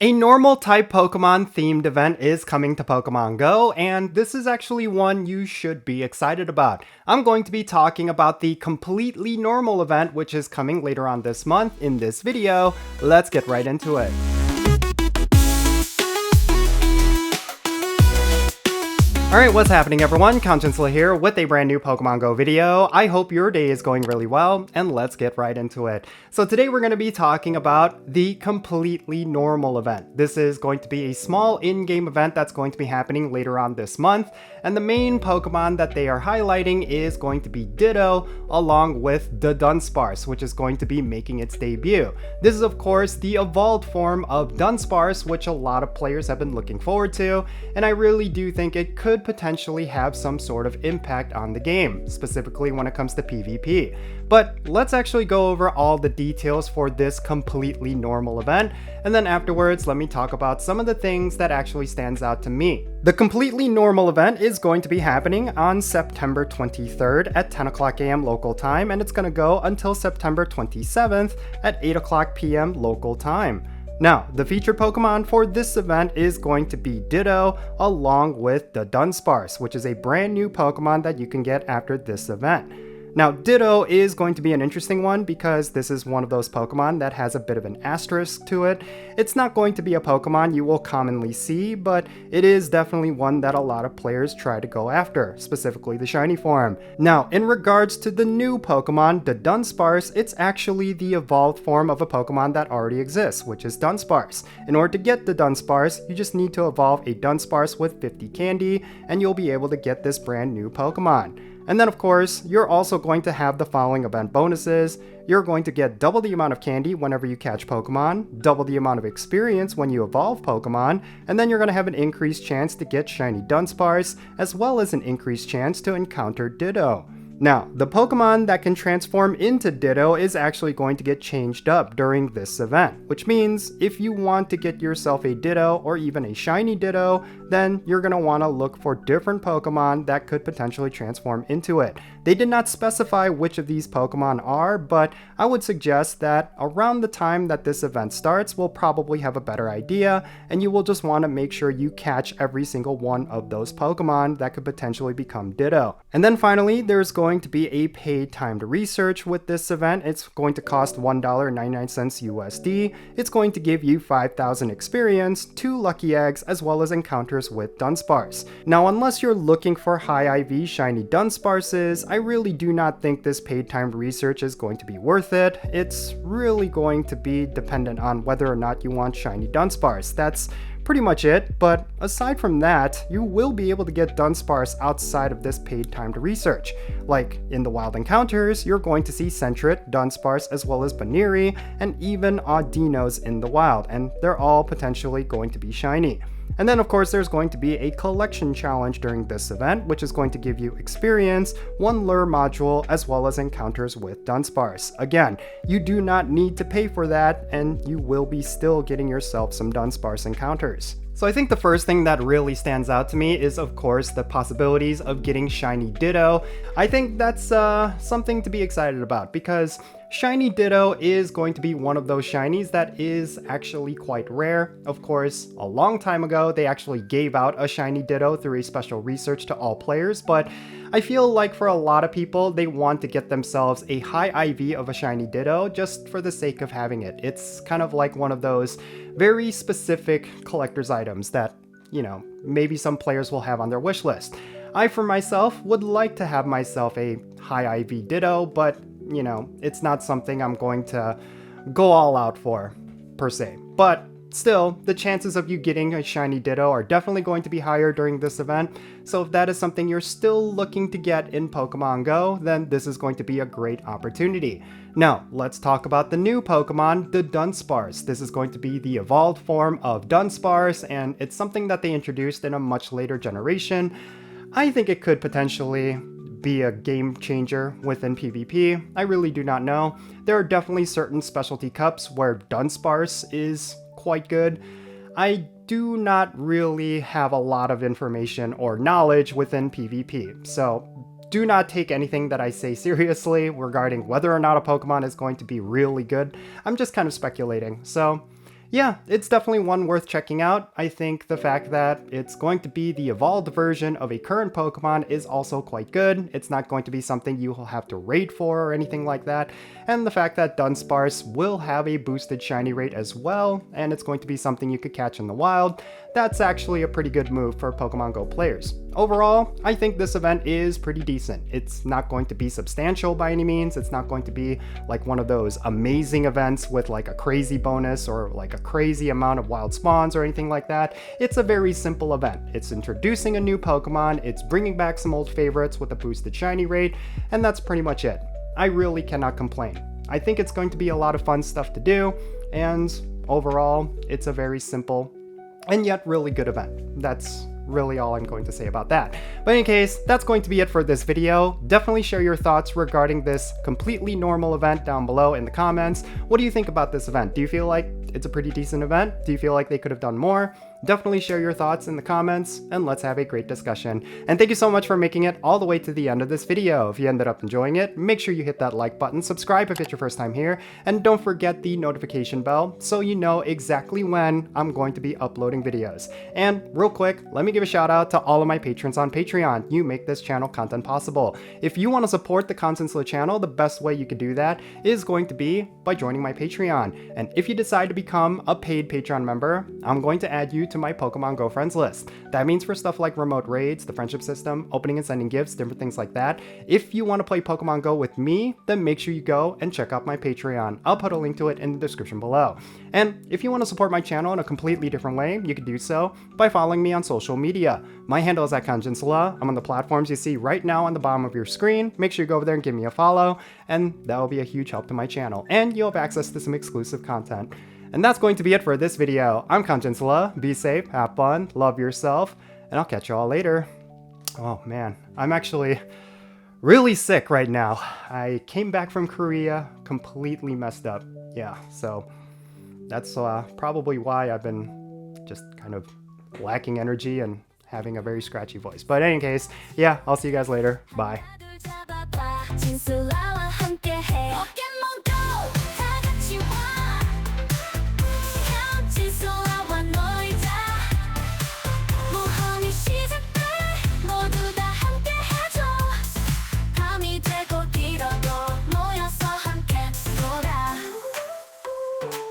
A normal type Pokemon themed event is coming to Pokemon Go, and this is actually one you should be excited about. I'm going to be talking about the completely normal event, which is coming later on this month in this video. Let's get right into it. Alright, what's happening everyone? Jinsula here with a brand new Pokemon Go video. I hope your day is going really well, and let's get right into it. So today we're going to be talking about the completely normal event. This is going to be a small in-game event that's going to be happening later on this month, and the main Pokemon that they are highlighting is going to be Ditto, along with the Dunsparce, which is going to be making its debut. This is of course the evolved form of Dunsparce, which a lot of players have been looking forward to, and I really do think it could potentially have some sort of impact on the game, specifically when it comes to PvP. But let's actually go over all the details for this completely normal event, and then afterwards let me talk about some of the things that actually stands out to me. The completely normal event is going to be happening on September 23rd at 10 o'clock a.m. local time, and it's going to go until September 27th at 8 o'clock p.m. local time. Now, the featured Pokemon for this event is going to be Ditto, along with the Dunsparce, which is a brand new Pokemon that you can get after this event. Now, Ditto is going to be an interesting one because this is one of those Pokemon that has a bit of an asterisk to it. It's not going to be a Pokemon you will commonly see, but it is definitely one that a lot of players try to go after, specifically the shiny form. Now, in regards to the new Pokemon, the Dunsparce, it's actually the evolved form of a Pokemon that already exists, which is Dunsparce. In order to get the Dunsparce, you just need to evolve a Dunsparce with 50 candy, and you'll be able to get this brand new Pokemon. And then of course, you're also going to have the following event bonuses. You're going to get double the amount of candy whenever you catch Pokemon, double the amount of experience when you evolve Pokemon, and then you're going to have an increased chance to get shiny Dunsparce, as well as an increased chance to encounter Ditto. Now, the Pokemon that can transform into Ditto is actually going to get changed up during this event, which means if you want to get yourself a Ditto or even a shiny Ditto, then you're going to want to look for different Pokemon that could potentially transform into it. They did not specify which of these Pokemon are, but I would suggest that around the time that this event starts, we'll probably have a better idea, and you will just want to make sure you catch every single one of those Pokemon that could potentially become Ditto. And then finally, there's going to be a paid timed research with this event. It's going to cost $1.99 USD. It's going to give you 5,000 experience, 2 lucky eggs, as well as encounters with Dunsparce. Now, unless you're looking for high IV shiny Dunsparces, I really do not think this paid timed research is going to be worth it. It's really going to be dependent on whether or not you want shiny Dunsparce. That's pretty much it, but aside from that, you will be able to get Dunsparce outside of this paid timed research. Like in the wild encounters, you're going to see Sentret, Dunsparce, as well as Baneri, and even Audinos in the wild, and they're all potentially going to be shiny. And then of course there's going to be a collection challenge during this event, which is going to give you experience, 1 lure module, as well as encounters with Dunsparce. Again, you do not need to pay for that, and you will be still getting yourself some Dunsparce encounters. So I think the first thing that really stands out to me is of course the possibilities of getting shiny Ditto. I think that's something to be excited about because shiny Ditto is going to be one of those shinies that is actually quite rare. Of course, a long time ago they actually gave out a shiny Ditto through a special research to all players, but I feel like for a lot of people they want to get themselves a high IV of a shiny Ditto just for the sake of having it. It's kind of like one of those very specific collector's items that, you know, maybe some players will have on their wish list. I for myself would like to have myself a high IV Ditto, but you know, it's not something I'm going to go all out for, per se. But still, the chances of you getting a shiny Ditto are definitely going to be higher during this event, so if that is something you're still looking to get in Pokemon Go, then this is going to be a great opportunity. Now, let's talk about the new Pokemon, the Dunsparce. This is going to be the evolved form of Dunsparce, and it's something that they introduced in a much later generation. I think it could potentially be a game changer within PvP. I really do not know. There are definitely certain specialty cups where Dunsparce is quite good. I do not really have a lot of information or knowledge within PvP, so do not take anything that I say seriously regarding whether or not a Pokemon is going to be really good. I'm just kind of speculating. So yeah, it's definitely one worth checking out. I think the fact that it's going to be the evolved version of a current Pokemon is also quite good. It's not going to be something you will have to raid for or anything like that. And the fact that Dunsparce will have a boosted shiny rate as well, and it's going to be something you could catch in the wild, that's actually a pretty good move for Pokemon Go players. Overall, I think this event is pretty decent. It's not going to be substantial by any means. It's not going to be like one of those amazing events with like a crazy bonus or like a crazy amount of wild spawns or anything like that. It's a very simple event. It's introducing a new Pokemon, it's bringing back some old favorites with a boosted shiny rate, and that's pretty much it. I really cannot complain. I think it's going to be a lot of fun stuff to do, and overall, it's a very simple and yet really good event. That's really all I'm going to say about that. But in any case, that's going to be it for this video. Definitely share your thoughts regarding this completely normal event down below in the comments. What do you think about this event? Do you feel like it's a pretty decent event? Do you feel like they could have done more? Definitely share your thoughts in the comments, and let's have a great discussion. And thank you so much for making it all the way to the end of this video. If you ended up enjoying it, make sure you hit that like button, subscribe if it's your first time here, and don't forget the notification bell so you know exactly when I'm going to be uploading videos. And real quick, let me give a shout out to all of my patrons on Patreon. You make this channel content possible. If you want to support the Jinsula channel, the best way you could do that is going to be by joining my Patreon. And if you decide to become a paid Patreon member, I'm going to add you to my Pokemon Go friends list. That means for stuff like remote raids, the friendship system, opening and sending gifts, different things like that. If you want to play Pokemon Go with me, then make sure you go and check out my Patreon. I'll put a link to it in the description below. And if you want to support my channel in a completely different way, you can do so by following me on social media. My handle is @Jinsula. I'm on the platforms you see right now on the bottom of your screen. Make sure you go over there and give me a follow, and that will be a huge help to my channel. And you'll have access to some exclusive content. And that's going to be it for this video. I'm Jinsula. Be safe, have fun, love yourself, and I'll catch you all later. Oh man, I'm actually really sick right now. I came back from Korea completely messed up. Yeah, so that's probably why I've been just kind of lacking energy and having a very scratchy voice. But in any case, yeah, I'll see you guys later. Bye.